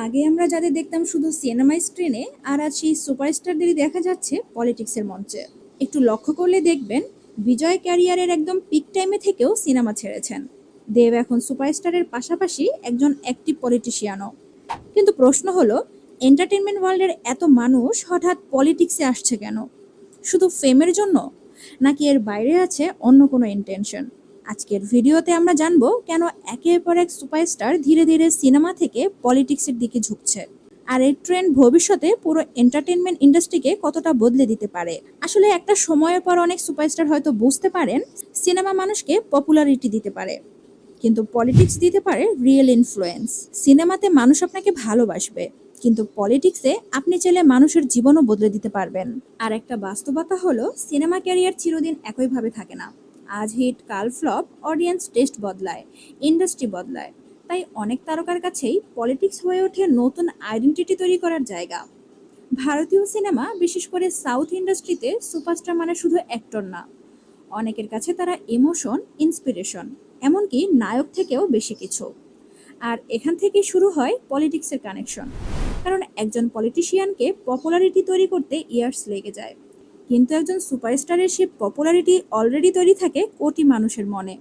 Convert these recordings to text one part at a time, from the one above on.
আগে আমরা যাদের দেখতাম শুধু সিনেমা স্ক্রিনে, আর আজ সেই সুপারস্টারদেরই দেখা যাচ্ছে পলিটিক্সের মঞ্চে। একটু লক্ষ্য করলে দেখবেন, বিজয় ক্যারিয়ারের একদম পিক টাইমে থেকেও সিনেমা ছেড়েছেন। দেব এখন সুপারস্টারের পাশাপাশি একজন অ্যাক্টিভ পলিটিশিয়ানও। কিন্তু প্রশ্ন হলো, এন্টারটেনমেন্ট ওয়ার্ল্ডের এত মানুষ হঠাৎ পলিটিক্সে আসছে কেন? শুধু ফেমের জন্য, নাকি এর বাইরে আছে অন্য কোনো ইন্টেনশন? আজকের ভিডিওতে আমরা জানবো কেন একের পর এক সুপারস্টার ধীরে ধীরে সিনেমা থেকে পলিটিক্সের দিকে ঝুঁকছে, আর এই ট্রেন্ড ভবিষ্যতে পুরো এন্টারটেনমেন্ট ইন্ডাস্ট্রিকে কতটা বদলে দিতে পারে। আসলে একটা সময়ের পর অনেক সুপারস্টার হয়তো বুঝতে পারেন, সিনেমা মানুষকে পপুলারিটি দিতে পারে, কিন্তু পলিটিক্স দিতে পারে রিয়েল ইনফ্লুয়েন্স। সিনেমাতে মানুষ আপনাকে ভালোবাসবে, কিন্তু পলিটিক্সে আপনি চাইলে মানুষের জীবনও বদলে দিতে পারবেন। আর একটা বাস্তবতা হলো, সিনেমা ক্যারিয়ার চিরদিন একইভাবে থাকে না। আজ হিট, কাল ফ্লপ, অডিয়েন্স টেস্ট বদলায়, ইন্ডাস্ট্রি বদলায়। তাই অনেক তারকার কাছেই পলিটিক্স হয়ে ওঠে নতুন আইডেন্টিটি তৈরি করার জায়গা। ভারতীয় সিনেমা, বিশেষ করে সাউথ ইন্ডাস্ট্রিতে সুপারস্টার মানে শুধু অ্যাক্টর না, অনেকের কাছে তারা ইমোশন, ইন্সপিরেশন, এমনকি নায়ক থেকেও বেশি কিছু। আর এখান থেকেই শুরু হয় পলিটিক্সের কানেকশন। কারণ একজন পলিটিশিয়ানকে পপুলারিটি তৈরি করতে ইয়ার্স লেগে যায়, কিন্তু একজন সুপারস্টারের সে পপুলারিটি অলরেডি তৈরি থাকে কোটি মানুষের মনে।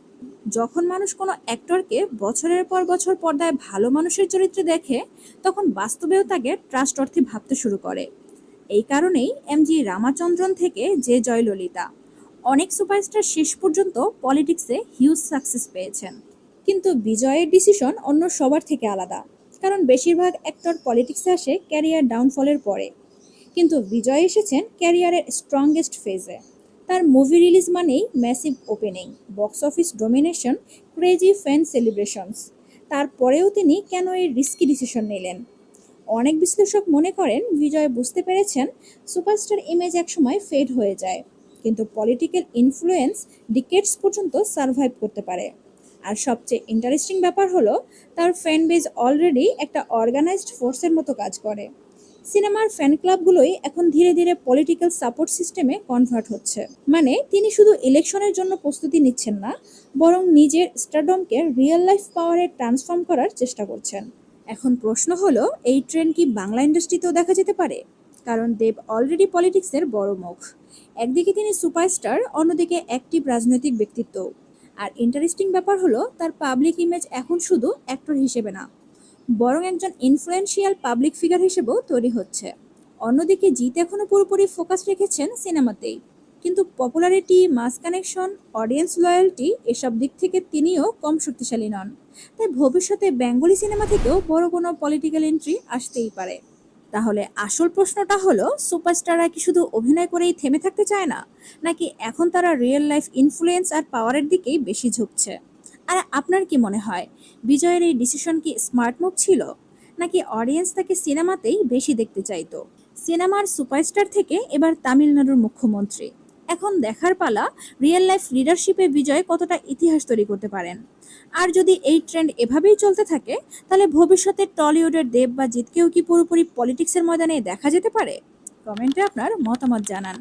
যখন মানুষ কোনো অ্যাক্টরকে বছরের পর বছর পর্দায় ভালো মানুষের চরিত্রে দেখে, তখন বাস্তবেও তাকে ট্রাস্ট অর্থে ভাবতে শুরু করে। এই কারণেই এমজি রামাচন্দ্রন থেকে যে জয়ললিতা, অনেক সুপারস্টার শেষ পর্যন্ত পলিটিক্সে হিউজ সাকসেস পেয়েছেন। কিন্তু বিজয়ের ডিসিশন অন্য সবার থেকে আলাদা। কারণ বেশিরভাগ অ্যাক্টর পলিটিক্সে আসে ক্যারিয়ার ডাউনফলের পরে, কিন্তু বিজয় এসেছেন ক্যারিয়ারের স্ট্রংগেস্ট ফেজে। তার মুভি রিলিজ মানেই massive opening, box office domination, crazy fan celebrations. তারপরেও তিনি কেন এই রিস্কি ডিসিশন নিলেন? অনেক বিশ্লেষক মনে করেন, বিজয় বুঝতে পেরেছেন সুপারস্টার ইমেজ একসময় ফেড হয়ে যায়, কিন্তু পলিটিক্যাল ইনফ্লুয়েন্স ডিকেডস পর্যন্ত সার্ভাইভ করতে পারে। আর সবচেয়ে ইন্টারেস্টিং ব্যাপার হলো, তার ফ্যান বেজ অলরেডি একটা অর্গানাইজড ফোর্সের মতো কাজ করে। সিনেমার ফ্যান ক্লাবগুলোই এখন ধীরে ধীরে পলিটিক্যাল সাপোর্ট সিস্টেমে কনভার্ট হচ্ছে। মানে তিনি শুধু ইলেকশনের জন্য প্রস্তুতি নিচ্ছেন না, বরং নিজের স্টারডমকে রিয়েল লাইফ পাওয়ারে ট্রান্সফর্ম করার চেষ্টা করছেন। এখন প্রশ্ন হলো, এই ট্রেন্ড কি বাংলা ইন্ডাস্ট্রিতেও দেখা যেতে পারে? কারণ দেব অলরেডি পলিটিক্সের বড় মুখ। একদিকে তিনি সুপারস্টার, অন্যদিকে অ্যাক্টিভ রাজনৈতিক ব্যক্তিত্ব। আর ইন্টারেস্টিং ব্যাপার হলো, তার পাবলিক ইমেজ এখন শুধু অ্যাক্টর হিসেবে না, বরং একজন ইনফ্লুয়েন্সিয়াল পাবলিক ফিগার হিসেবেও তৈরি হচ্ছে। অন্যদিকে জিৎ এখনো পুরোপুরি ফোকাস রেখেছেন সিনেমাতেই, কিন্তু পপুলারিটি, মাস কানেকশন, অডিয়েন্স লয়্যালটি, এসব দিক থেকে তিনিও কম শক্তিশালী নন। তাই ভবিষ্যতে বেঙ্গলি সিনেমা থেকেও বড় কোনো পলিটিক্যাল এন্ট্রি আসতেই পারে। তাহলে আসল প্রশ্নটা হলো, সুপারস্টাররা কি শুধু অভিনয় করেই থেমে থাকতে চায় না, নাকি এখন তারা রিয়েল লাইফ ইনফ্লুয়েন্স আর পাওয়ারের দিকেই বেশি ঝুঁকছে? আর আপনার কি মনে হয়, বিজয়ের এই ডিসিশন কি স্মার্ট মুভ ছিল, নাকি অডিয়েন্স তাকে সিনেমাতেই বেশি দেখতে চাইতো? সিনেমার সুপারস্টার থেকে এবার তামিলনাড়ুর মুখ্যমন্ত্রী। এখন দেখার পালা, রিয়েল লাইফ লিডারশিপে বিজয় কতটা ইতিহাস তৈরি করতে পারেন। আর যদি এই ট্রেন্ড এভাবেই চলতে থাকে, তাহলে ভবিষ্যতে টলিউডের দেব বা জিতকেও কি পুরোপুরি পলিটিক্সের ময়দানে দেখা যেতে পারে? কমেন্টে আপনার মতামত জানান।